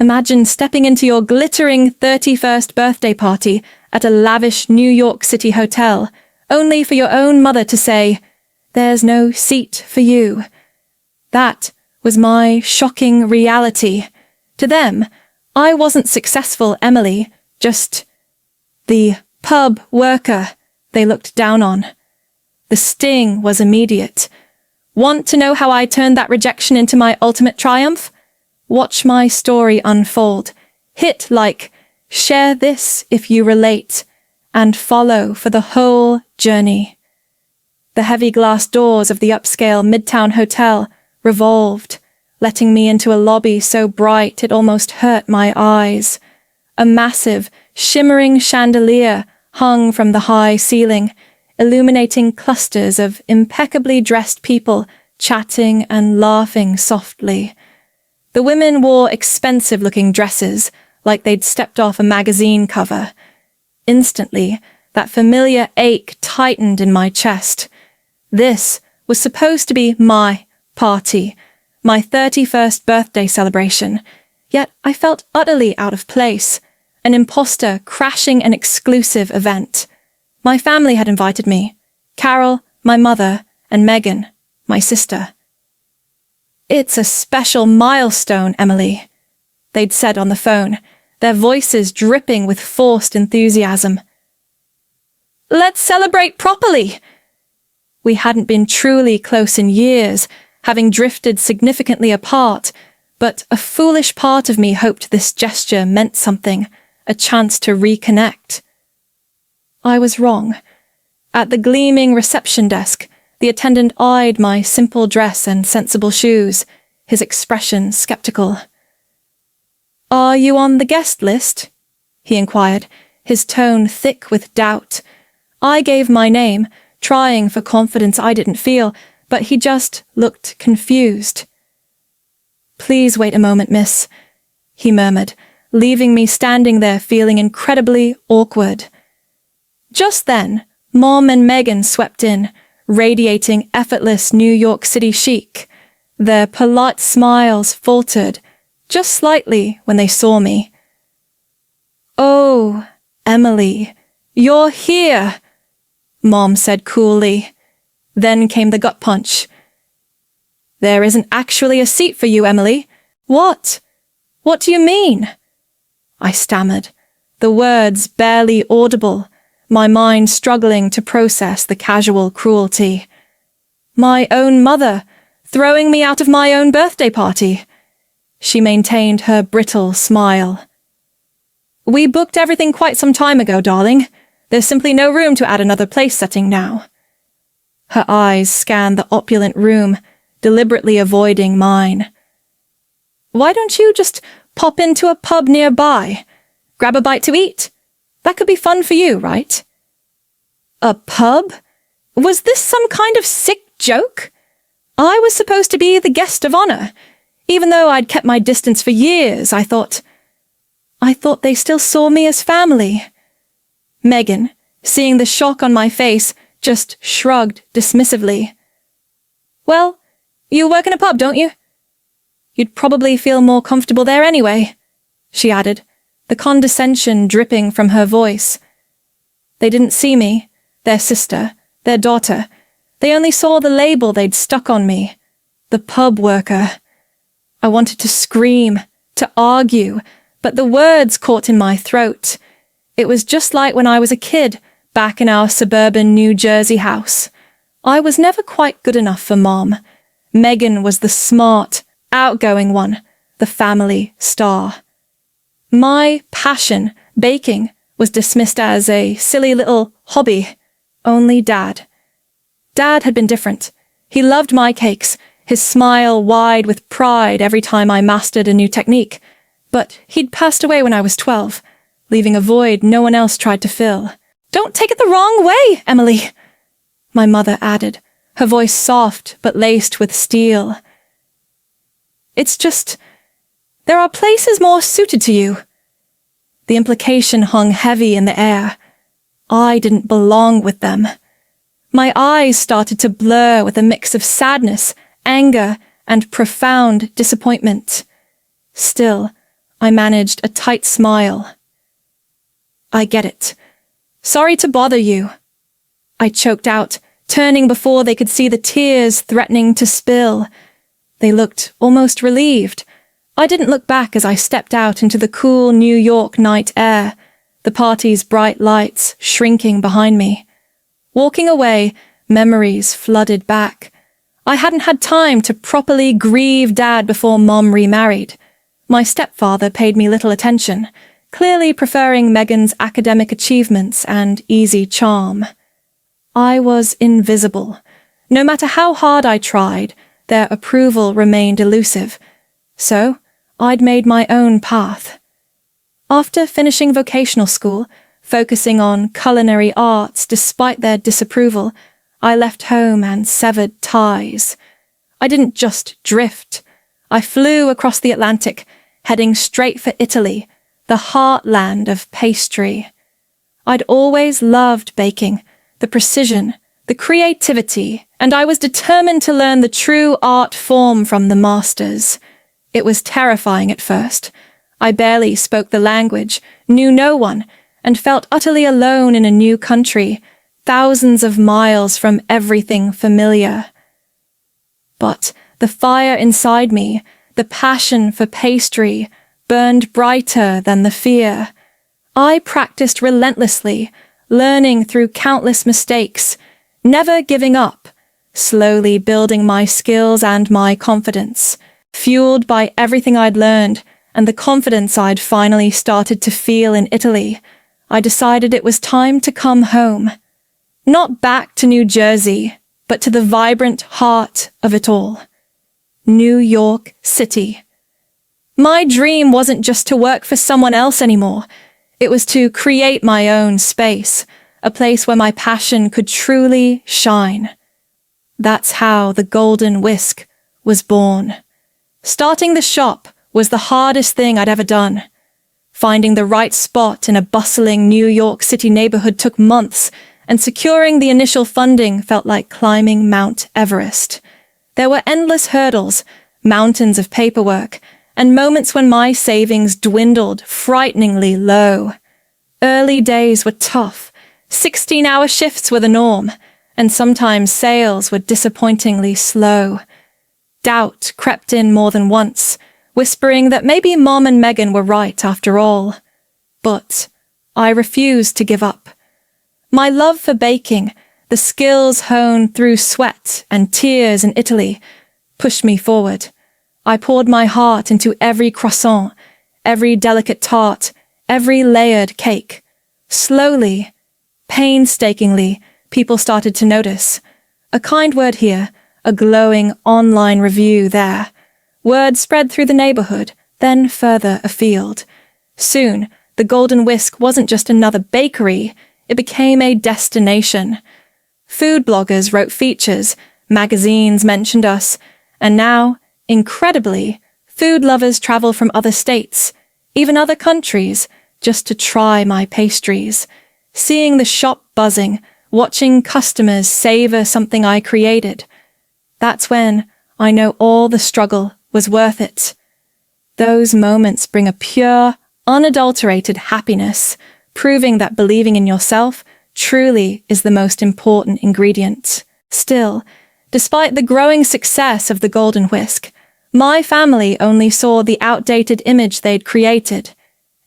Imagine stepping into your glittering 31st birthday party at a lavish New York City hotel, only for your own mother to say, "There's no seat for you." That was my shocking reality. To them, I wasn't successful Emily, just the pub worker they looked down on. The sting was immediate. Want to know how I turned that rejection into my ultimate triumph? Watch my story unfold. Hit like, share this if you relate, and follow for the whole journey. The heavy glass doors of the upscale Midtown Hotel revolved, letting me into a lobby so bright it almost hurt my eyes. A massive, shimmering chandelier hung from the high ceiling, illuminating clusters of impeccably dressed people chatting and laughing softly. The women wore expensive-looking dresses, like they'd stepped off a magazine cover. Instantly, that familiar ache tightened in my chest. This was supposed to be my party, my 31st birthday celebration, yet I felt utterly out of place, an imposter crashing an exclusive event. My family had invited me, Carol, my mother, and Megan, my sister. "It's a special milestone, Emily," they'd said on the phone, their voices dripping with forced enthusiasm. "Let's celebrate properly." We hadn't been truly close in years, having drifted significantly apart, but a foolish part of me hoped this gesture meant something, a chance to reconnect. I was wrong. At the gleaming reception desk, the attendant eyed my simple dress and sensible shoes, his expression skeptical. "Are you on the guest list?" he inquired, his tone thick with doubt. I gave my name, trying for confidence I didn't feel, but he just looked confused. "Please wait a moment, miss," he murmured, leaving me standing there feeling incredibly awkward. Just then, Mom and Megan swept in, radiating effortless New York City chic. Their polite smiles faltered, just slightly when they saw me. "Oh, Emily, you're here," Mom said coolly. Then came the gut punch. "There isn't actually a seat for you, Emily." "What? What do you mean?" I stammered, the words barely audible, my mind struggling to process the casual cruelty. My own mother, throwing me out of my own birthday party. She maintained her brittle smile. "We booked everything quite some time ago, darling. There's simply no room to add another place setting now." Her eyes scanned the opulent room, deliberately avoiding mine. "Why don't you just pop into a pub nearby? Grab a bite to eat? That could be fun for you, right?" A pub? Was this some kind of sick joke? I was supposed to be the guest of honor. Even though I'd kept my distance for years, I thought they still saw me as family. Megan, seeing the shock on my face, just shrugged dismissively. "Well, you work in a pub, don't you? You'd probably feel more comfortable there anyway," she added, the condescension dripping from her voice. They didn't see me, their sister, their daughter. They only saw the label they'd stuck on me. The pub worker. I wanted to scream, to argue, but the words caught in my throat. It was just like when I was a kid, back in our suburban New Jersey house. I was never quite good enough for Mom. Megan was the smart, outgoing one, the family star. My passion, baking, was dismissed as a silly little hobby. Only Dad. Dad had been different. He loved my cakes, his smile wide with pride every time I mastered a new technique. But he'd passed away when I was 12, leaving a void no one else tried to fill. "Don't take it the wrong way, Emily," my mother added, her voice soft but laced with steel. "It's just, there are places more suited to you." The implication hung heavy in the air. I didn't belong with them. My eyes started to blur with a mix of sadness, anger, and profound disappointment. Still, I managed a tight smile. "I get it. Sorry to bother you," I choked out, turning before they could see the tears threatening to spill. They looked almost relieved. I didn't look back as I stepped out into the cool New York night air, the party's bright lights shrinking behind me. Walking away, memories flooded back. I hadn't had time to properly grieve Dad before Mom remarried. My stepfather paid me little attention, clearly preferring Megan's academic achievements and easy charm. I was invisible. No matter how hard I tried, their approval remained elusive. So, I'd made my own path. After finishing vocational school, focusing on culinary arts despite their disapproval, I left home and severed ties. I didn't just drift. I flew across the Atlantic, heading straight for Italy, the heartland of pastry. I'd always loved baking, the precision, the creativity, and I was determined to learn the true art form from the masters. It was terrifying at first. I barely spoke the language, knew no one, and felt utterly alone in a new country, thousands of miles from everything familiar. But the fire inside me, the passion for pastry, burned brighter than the fear. I practiced relentlessly, learning through countless mistakes, never giving up, slowly building my skills and my confidence. Fueled by everything I'd learned and the confidence I'd finally started to feel in Italy, I decided it was time to come home. Not back to New Jersey, but to the vibrant heart of it all. New York City. My dream wasn't just to work for someone else anymore. It was to create my own space, a place where my passion could truly shine. That's how the Golden Whisk was born. Starting the shop was the hardest thing I'd ever done. Finding the right spot in a bustling New York City neighborhood took months, and securing the initial funding felt like climbing Mount Everest. There were endless hurdles, mountains of paperwork, and moments when my savings dwindled frighteningly low. Early days were tough. 16-hour shifts were the norm, and sometimes sales were disappointingly slow. Doubt crept in more than once, whispering that maybe Mom and Megan were right after all. But I refused to give up. My love for baking, the skills honed through sweat and tears in Italy, pushed me forward. I poured my heart into every croissant, every delicate tart, every layered cake. Slowly, painstakingly, people started to notice. A kind word here, a glowing online review there. Word spread through the neighborhood, then further afield. Soon, the Golden Whisk wasn't just another bakery, it became a destination. Food bloggers wrote features, magazines mentioned us, and now, incredibly, food lovers travel from other states, even other countries, just to try my pastries. Seeing the shop buzzing, watching customers savor something I created. That's when I know all the struggle was worth it. Those moments bring a pure, unadulterated happiness, proving that believing in yourself truly is the most important ingredient. Still, despite the growing success of the Golden Whisk, my family only saw the outdated image they'd created.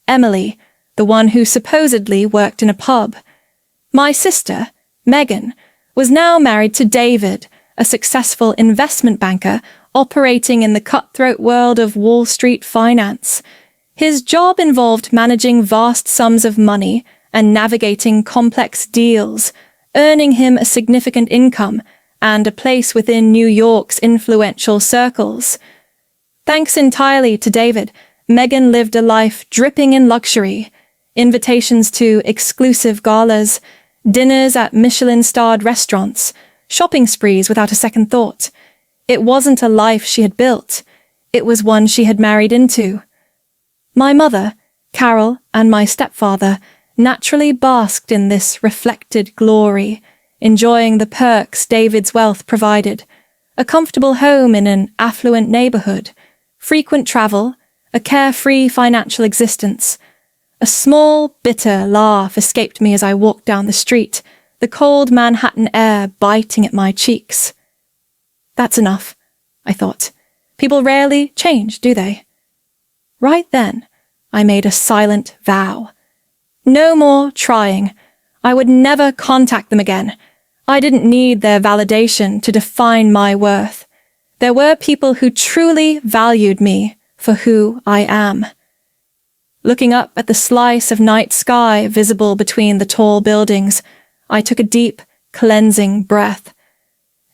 Emily, the one who supposedly worked in a pub. My sister, Megan, was now married to David, a successful investment banker operating in the cutthroat world of Wall Street finance. His job involved managing vast sums of money and navigating complex deals, earning him a significant income and a place within New York's influential circles. Thanks entirely to David, Megan lived a life dripping in luxury, invitations to exclusive galas, dinners at Michelin-starred restaurants, shopping sprees without a second thought. It wasn't a life she had built. It was one she had married into. My mother, Carol, and my stepfather naturally basked in this reflected glory, enjoying the perks David's wealth provided, a comfortable home in an affluent neighborhood, frequent travel, a carefree financial existence. A small, bitter laugh escaped me as I walked down the street, the cold Manhattan air biting at my cheeks. That's enough, I thought. People rarely change, do they? Right then, I made a silent vow. No more trying. I would never contact them again. I didn't need their validation to define my worth. There were people who truly valued me for who I am. Looking up at the slice of night sky visible between the tall buildings, I took a deep, cleansing breath.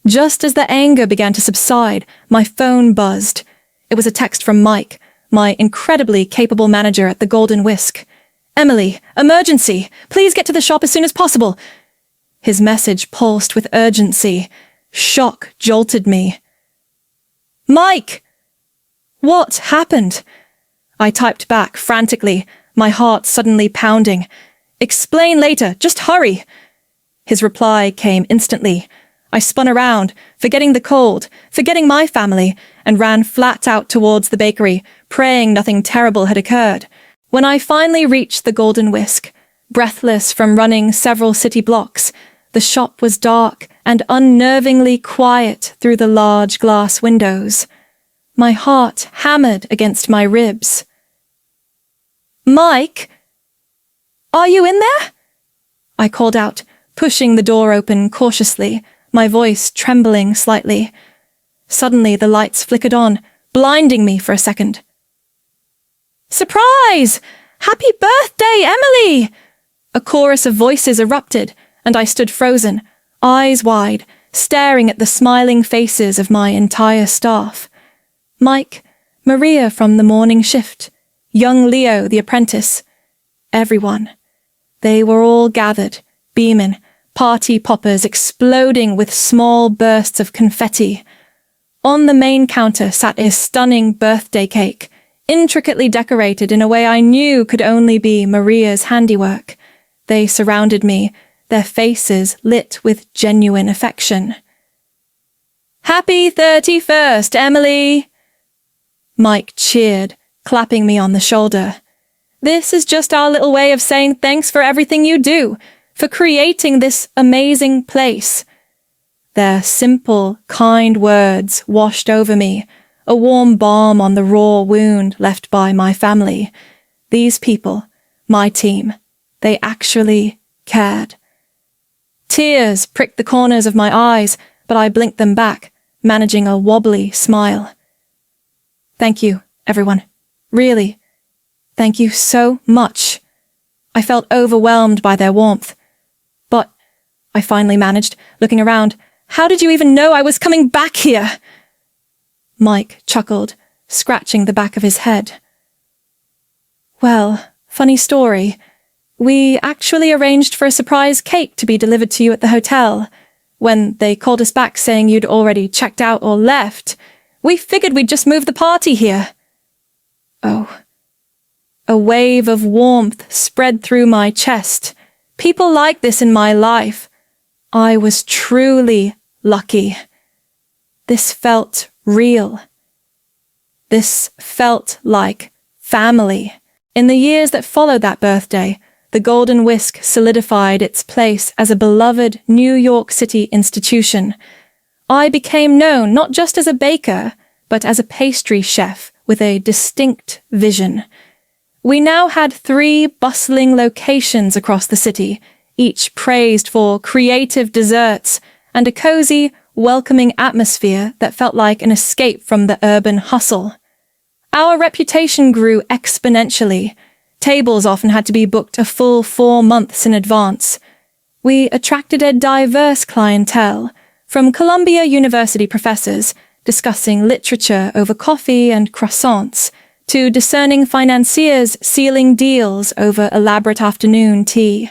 Just as the anger began to subside, my phone buzzed. It was a text from Mike, my incredibly capable manager at the Golden Whisk. "Emily, emergency! Please get to the shop as soon as possible!" His message pulsed with urgency. Shock jolted me. "Mike! What happened?" I typed back frantically, my heart suddenly pounding. "Explain later, just hurry!" His reply came instantly. I spun around, forgetting the cold, forgetting my family, and ran flat out towards the bakery, praying nothing terrible had occurred. When I finally reached the Golden Whisk, breathless from running several city blocks, the shop was dark and unnervingly quiet through the large glass windows. My heart hammered against my ribs. "Mike? Are you in there?" I called out, pushing the door open cautiously, my voice trembling slightly. Suddenly the lights flickered on, blinding me for a second. "Surprise! Happy birthday, Emily!" A chorus of voices erupted, and I stood frozen, eyes wide, staring at the smiling faces of my entire staff. Mike, Maria from the morning shift, young Leo the apprentice, everyone. They were all gathered, beaming, party poppers exploding with small bursts of confetti. On the main counter sat a stunning birthday cake, intricately decorated in a way I knew could only be Maria's handiwork. They surrounded me, their faces lit with genuine affection. "Happy 31st, Emily!" Mike cheered, clapping me on the shoulder. "This is just our little way of saying thanks for everything you do, for creating this amazing place." Their simple, kind words washed over me, a warm balm on the raw wound left by my family. These people, my team, they actually cared. Tears pricked the corners of my eyes, but I blinked them back, managing a wobbly smile. "Thank you, everyone. Really. Thank you so much." I felt overwhelmed by their warmth. "But," I finally managed, looking around, "how did you even know I was coming back here?" Mike chuckled, scratching the back of his head. "Well, funny story. We actually arranged for a surprise cake to be delivered to you at the hotel. When they called us back saying you'd already checked out or left, we figured we'd just move the party here." Oh. A wave of warmth spread through my chest. People like this in my life. I was truly lucky. This felt real. This felt like family. In the years that followed that birthday, the Golden Whisk solidified its place as a beloved New York City institution. I became known not just as a baker, but as a pastry chef with a distinct vision. We now had 3 bustling locations across the city, each praised for creative desserts and a cozy, welcoming atmosphere that felt like an escape from the urban hustle. Our reputation grew exponentially. Tables often had to be booked a full 4 months in advance. We attracted a diverse clientele, from Columbia University professors discussing literature over coffee and croissants, to discerning financiers sealing deals over elaborate afternoon tea.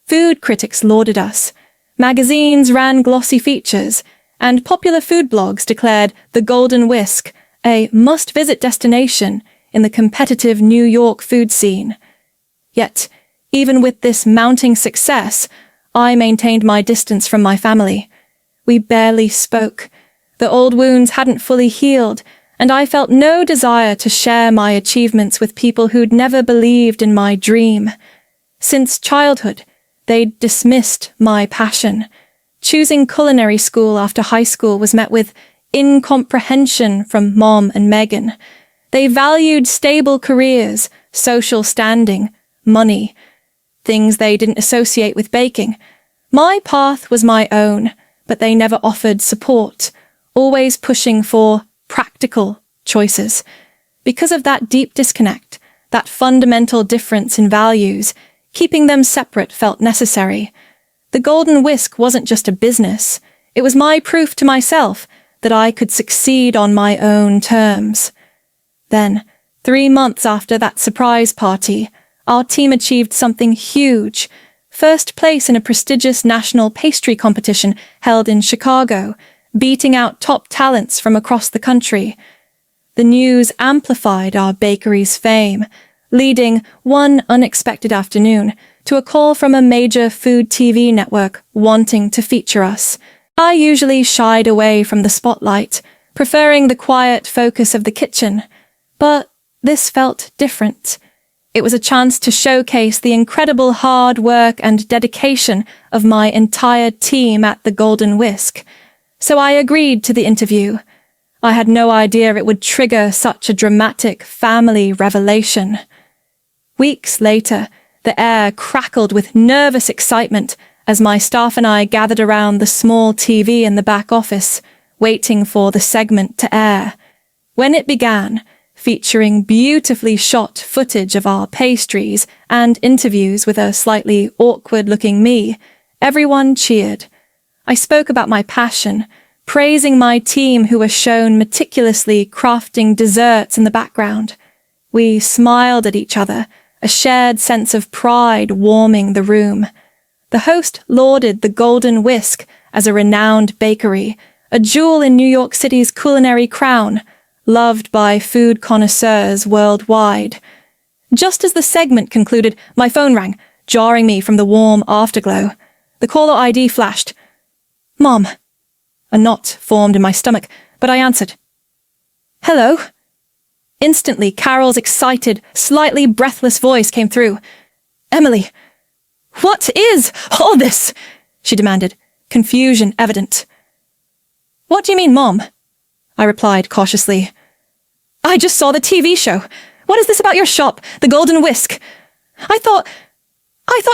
Food critics lauded us, magazines ran glossy features, and popular food blogs declared the Golden Whisk a must-visit destination in the competitive New York food scene. Yet, even with this mounting success, I maintained my distance from my family. We barely spoke. The old wounds hadn't fully healed, and I felt no desire to share my achievements with people who'd never believed in my dream. Since childhood, they'd dismissed my passion. Choosing culinary school after high school was met with incomprehension from Mom and Megan. They valued stable careers, social standing, money, things they didn't associate with baking. My path was my own, but they never offered support, always pushing for practical choices. Because of that deep disconnect, that fundamental difference in values, keeping them separate felt necessary. The Golden Whisk wasn't just a business. It was my proof to myself that I could succeed on my own terms. Then, 3 months after that surprise party, our team achieved something huge. First place in a prestigious national pastry competition held in Chicago, beating out top talents from across the country. The news amplified our bakery's fame, leading one unexpected afternoon to a call from a major food TV network wanting to feature us. I usually shied away from the spotlight, preferring the quiet focus of the kitchen, but this felt different. It was a chance to showcase the incredible hard work and dedication of my entire team at the Golden Whisk. So I agreed to the interview. I had no idea it would trigger such a dramatic family revelation. Weeks later, the air crackled with nervous excitement as my staff and I gathered around the small TV in the back office, waiting for the segment to air. When it began, featuring beautifully shot footage of our pastries and interviews with a slightly awkward-looking me, everyone cheered. I spoke about my passion, praising my team who were shown meticulously crafting desserts in the background. We smiled at each other, a shared sense of pride warming the room. The host lauded the Golden Whisk as a renowned bakery, a jewel in New York City's culinary crown, loved by food connoisseurs worldwide. Just as the segment concluded, my phone rang, jarring me from the warm afterglow. The caller ID flashed. "Mom." A knot formed in my stomach, but I answered. "Hello?" Instantly, Carol's excited, slightly breathless voice came through. "Emily, what is all this?" she demanded, confusion evident. "What do you mean, Mom?" I replied cautiously. "I just saw the TV show. What is this about your shop, the Golden Whisk? I thought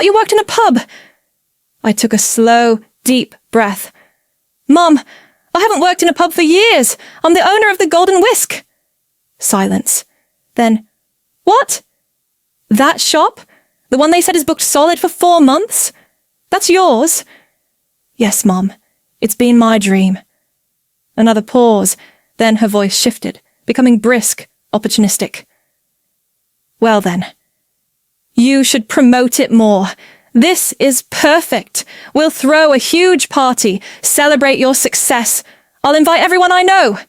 you worked in a pub." I took a slow, deep breath. "Mom, I haven't worked in a pub for years. I'm the owner of the Golden Whisk." Silence. Then, "What? That shop? The one they said is booked solid for 4 months? That's yours?" "Yes, Mom. It's been my dream." Another pause, then her voice shifted, becoming brisk, opportunistic. "Well then, you should promote it more. This is perfect. We'll throw a huge party, celebrate your success. I'll invite everyone I know."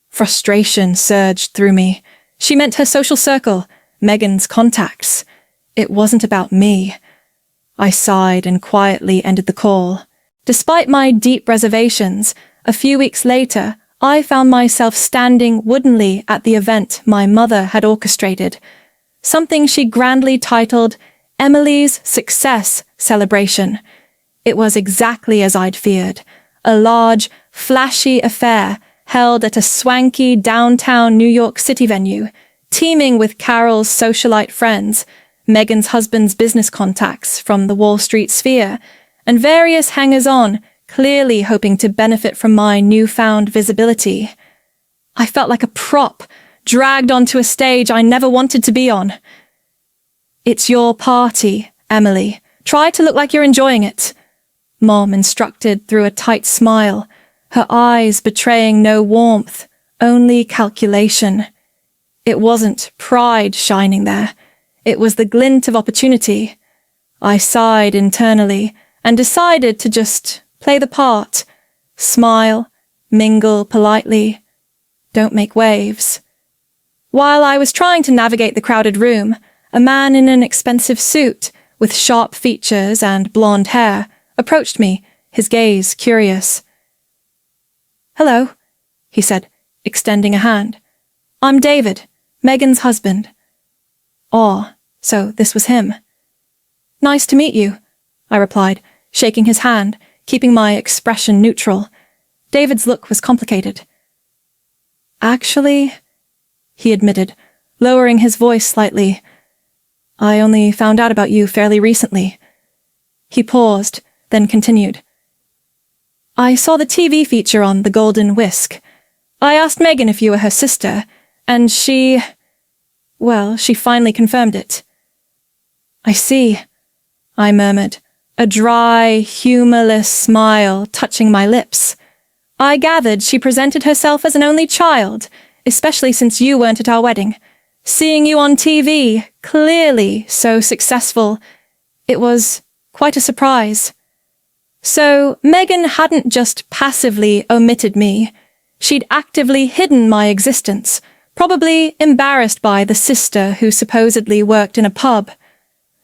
Frustration surged through me. She meant her social circle, Megan's contacts. It wasn't about me. I sighed and quietly ended the call. Despite my deep reservations, a few weeks later, I found myself standing woodenly at the event my mother had orchestrated, something she grandly titled Emily's Success Celebration. It was exactly as I'd feared, a large, flashy affair held at a swanky downtown New York City venue, teeming with Carol's socialite friends, Megan's husband's business contacts from the Wall Street sphere, and various hangers-on clearly hoping to benefit from my newfound visibility. I felt like a prop, dragged onto a stage I never wanted to be on. "It's your party, Emily. Try to look like you're enjoying it," Mom instructed through a tight smile, her eyes betraying no warmth, only calculation. It wasn't pride shining there. It was the glint of opportunity. I sighed internally and decided to just play the part, smile, mingle politely, don't make waves. While I was trying to navigate the crowded room, a man in an expensive suit, with sharp features and blonde hair, approached me, his gaze curious. "Hello," he said, extending a hand. "I'm David, Megan's husband." Oh, so this was him. "Nice to meet you," I replied, shaking his hand, keeping my expression neutral. David's look was complicated. "Actually," he admitted, lowering his voice slightly, "I only found out about you fairly recently." He paused, then continued. "I saw the TV feature on the Golden Whisk. I asked Megan if you were her sister, and she finally confirmed it." "I see," I murmured, a dry, humorless smile touching my lips. "I gathered she presented herself as an only child, especially since you weren't at our wedding. Seeing you on TV, clearly so successful, it was quite a surprise." So Megan hadn't just passively omitted me. She'd actively hidden my existence, probably embarrassed by the sister who supposedly worked in a pub.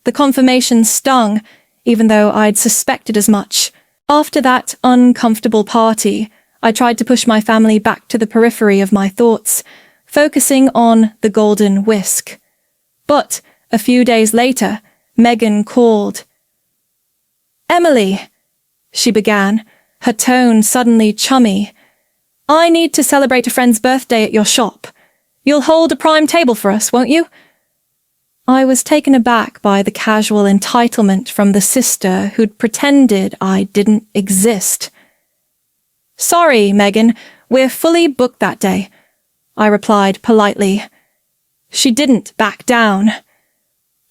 The confirmation stung, even though I'd suspected as much. After that uncomfortable party, I tried to push my family back to the periphery of my thoughts, focusing on the Golden Whisk. But a few days later, Megan called. "Emily," she began, her tone suddenly chummy. "I need to celebrate a friend's birthday at your shop. You'll hold a prime table for us, won't you?" I was taken aback by the casual entitlement from the sister who'd pretended I didn't exist. "Sorry, Megan, we're fully booked that day," I replied politely. She didn't back down.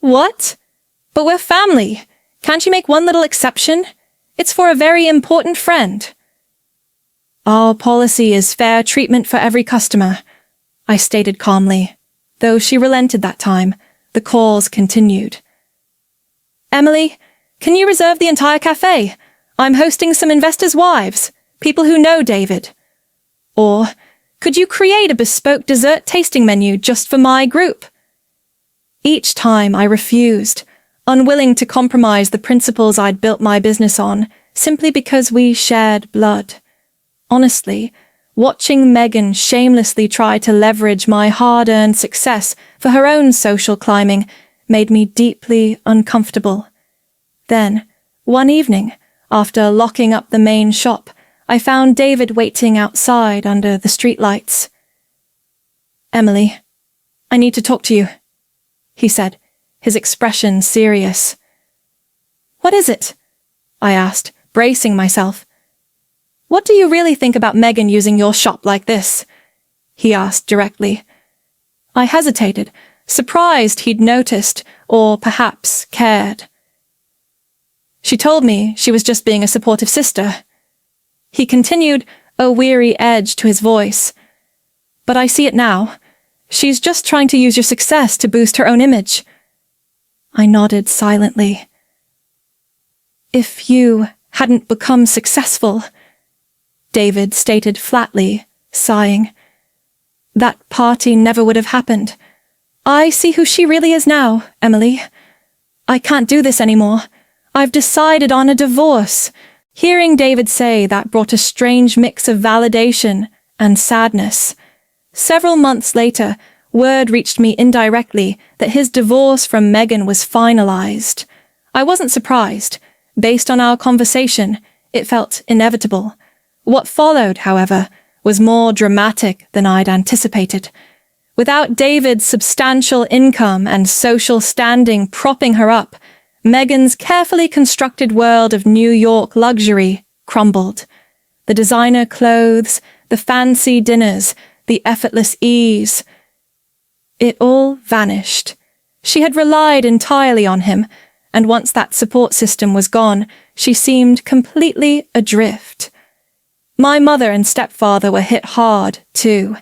"What? But we're family. Can't you make one little exception? It's for a very important friend." "Our policy is fair treatment for every customer," I stated calmly. Though she relented that time, the calls continued. "Emily, can you reserve the entire cafe? I'm hosting some investors' wives, people who know David. Or, could you create a bespoke dessert tasting menu just for my group?" Each time I refused, unwilling to compromise the principles I'd built my business on, simply because we shared blood. Honestly, watching Megan shamelessly try to leverage my hard-earned success for her own social climbing made me deeply uncomfortable. Then, one evening, after locking up the main shop, I found David waiting outside under the streetlights. "Emily, I need to talk to you," he said, his expression serious. "What is it?" I asked, bracing myself. "What do you really think about Megan using your shop like this?" he asked directly. I hesitated, surprised he'd noticed, or perhaps cared. "She told me she was just being a supportive sister." He continued, a weary edge to his voice. "But I see it now. She's just trying to use your success to boost her own image." I nodded silently. "If you hadn't become successful," David stated flatly, sighing, "that party never would have happened. I see who she really is now, Emily. I can't do this anymore. I've decided on a divorce." Hearing David say that brought a strange mix of validation and sadness. Several months later, word reached me indirectly that his divorce from Megan was finalized. I wasn't surprised. Based on our conversation, it felt inevitable. What followed, however, was more dramatic than I'd anticipated. Without David's substantial income and social standing propping her up, Megan's carefully constructed world of New York luxury crumbled. The designer clothes, the fancy dinners, the effortless ease. It all vanished. She had relied entirely on him, and once that support system was gone, she seemed completely adrift. My mother and stepfather were hit hard, too.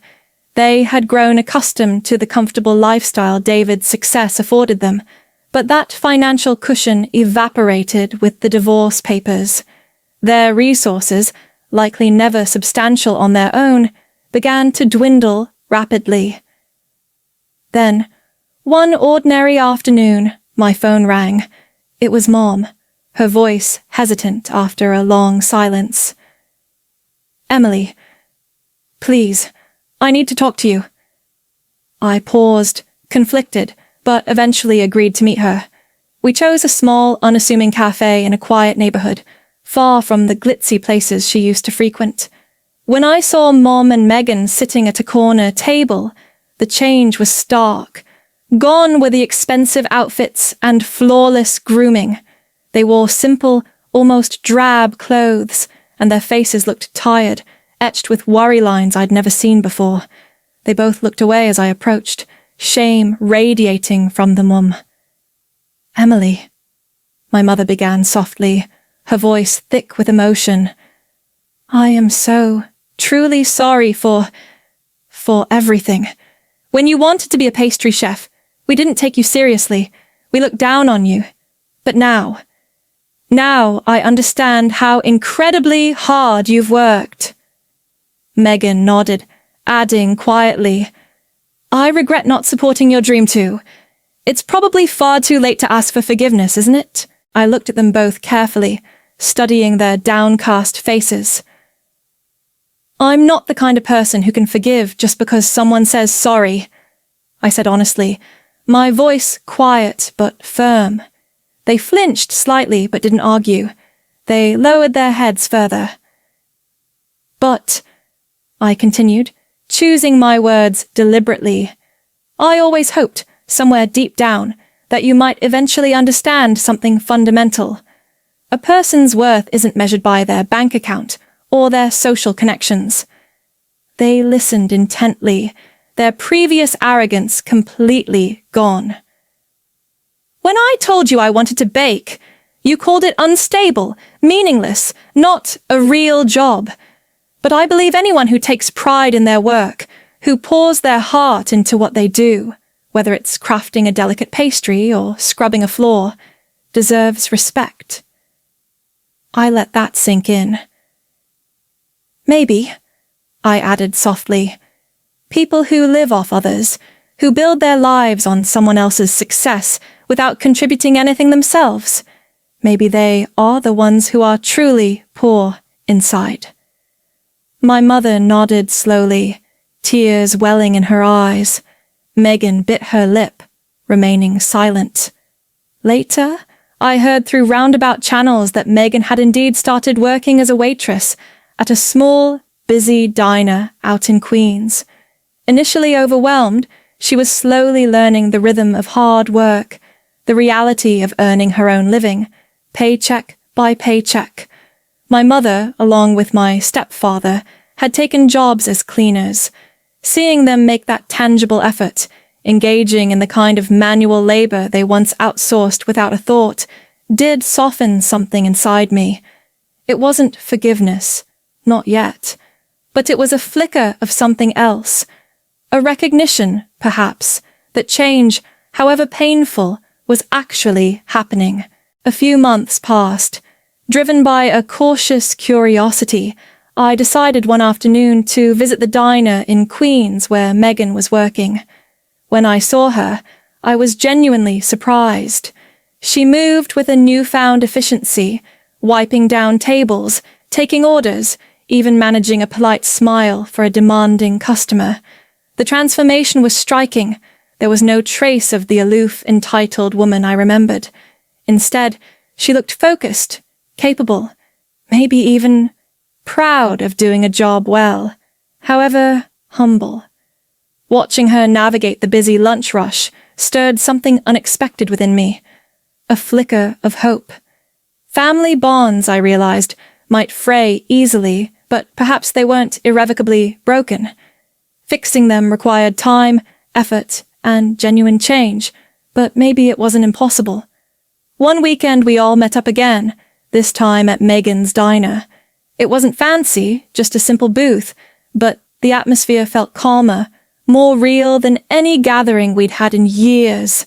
They had grown accustomed to the comfortable lifestyle David's success afforded them, but that financial cushion evaporated with the divorce papers. Their resources, likely never substantial on their own, began to dwindle rapidly. Then, one ordinary afternoon, my phone rang. It was Mom, her voice hesitant after a long silence. "Emily, please, I need to talk to you." I paused, conflicted, but eventually agreed to meet her. We chose a small, unassuming cafe in a quiet neighborhood, far from the glitzy places she used to frequent. When I saw Mom and Megan sitting at a corner table, the change was stark. Gone were the expensive outfits and flawless grooming. They wore simple, almost drab clothes, and their faces looked tired, etched with worry lines I'd never seen before. They both looked away as I approached, shame radiating from the mum. "Emily," my mother began softly, her voice thick with emotion. "I am so truly sorry for everything. When you wanted to be a pastry chef, we didn't take you seriously. We looked down on you. But now I understand how incredibly hard you've worked." Megan nodded, adding quietly, "I regret not supporting your dream too. It's probably far too late to ask for forgiveness, isn't it?" I looked at them both carefully, studying their downcast faces. "I'm not the kind of person who can forgive just because someone says sorry," I said honestly, my voice quiet but firm. They flinched slightly but didn't argue. They lowered their heads further. "But," I continued, choosing my words deliberately, "I always hoped, somewhere deep down, that you might eventually understand something fundamental. A person's worth isn't measured by their bank account or their social connections." They listened intently, their previous arrogance completely gone. "When I told you I wanted to bake, you called it unstable, meaningless, not a real job. But I believe anyone who takes pride in their work, who pours their heart into what they do, whether it's crafting a delicate pastry or scrubbing a floor, deserves respect." I let that sink in. "Maybe," I added softly, "people who live off others, who build their lives on someone else's success without contributing anything themselves, maybe they are the ones who are truly poor inside." My mother nodded slowly, tears welling in her eyes. Megan bit her lip, remaining silent. Later, I heard through roundabout channels that Megan had indeed started working as a waitress at a small, busy diner out in Queens. Initially overwhelmed, she was slowly learning the rhythm of hard work, the reality of earning her own living, paycheck by paycheck. My mother, along with my stepfather, had taken jobs as cleaners. Seeing them make that tangible effort, engaging in the kind of manual labor they once outsourced without a thought, did soften something inside me. It wasn't forgiveness, not yet, but it was a flicker of something else, a recognition, perhaps, that change, however painful, was actually happening. A few months passed. Driven by a cautious curiosity, I decided one afternoon to visit the diner in Queens where Megan was working. When I saw her, I was genuinely surprised. She moved with a newfound efficiency, wiping down tables, taking orders, even managing a polite smile for a demanding customer. The transformation was striking. There was no trace of the aloof, entitled woman I remembered. Instead, she looked focused, capable, maybe even proud of doing a job well, however humble. Watching her navigate the busy lunch rush stirred something unexpected within me, a flicker of hope. Family bonds, I realized, might fray easily, but perhaps they weren't irrevocably broken. Fixing them required time, effort, and genuine change, but maybe it wasn't impossible. One weekend we all met up again, this time at Megan's diner. It wasn't fancy, just a simple booth, but the atmosphere felt calmer, more real than any gathering we'd had in years.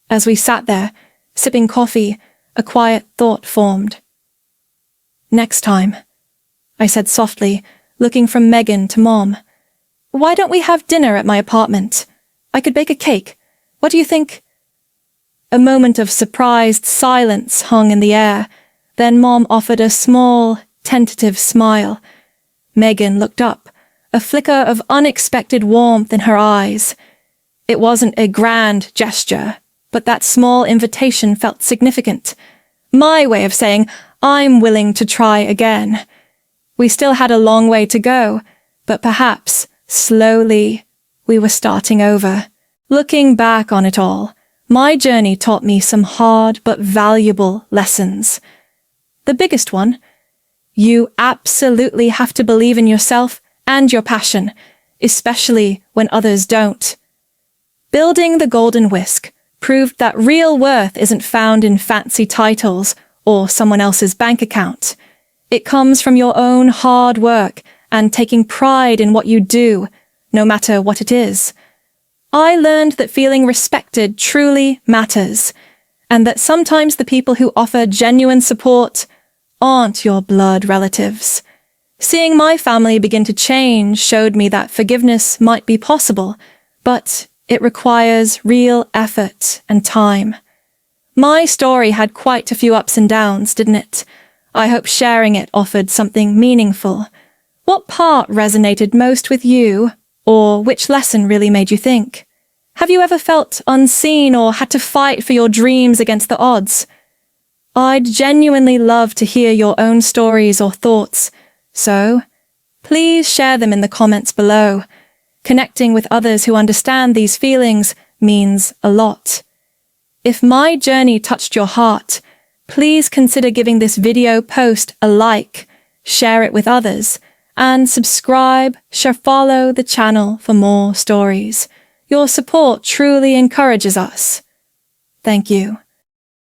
As we sat there, sipping coffee, a quiet thought formed. "Next time," I said softly, looking from Megan to Mom. "Why don't we have dinner at my apartment? I could bake a cake. What do you think?" A moment of surprised silence hung in the air. Then Mom offered a small, tentative smile. Megan looked up, a flicker of unexpected warmth in her eyes. It wasn't a grand gesture, but that small invitation felt significant. My way of saying, I'm willing to try again. We still had a long way to go, but perhaps, slowly, we were starting over. Looking back on it all, my journey taught me some hard but valuable lessons. The biggest one: you absolutely have to believe in yourself and your passion, especially when others don't. Building the Golden Whisk proved that real worth isn't found in fancy titles or someone else's bank account. It comes from your own hard work and taking pride in what you do, no matter what it is. I learned that feeling respected truly matters, and that sometimes the people who offer genuine support aren't your blood relatives. Seeing my family begin to change showed me that forgiveness might be possible, but it requires real effort and time. My story had quite a few ups and downs, didn't it? I hope sharing it offered something meaningful. What part resonated most with you, or which lesson really made you think? Have you ever felt unseen or had to fight for your dreams against the odds? I'd genuinely love to hear your own stories or thoughts, so please share them in the comments below. Connecting with others who understand these feelings means a lot. If my journey touched your heart, please consider giving this video post a like, share it with others, and subscribe, follow the channel for more stories. Your support truly encourages us. Thank you.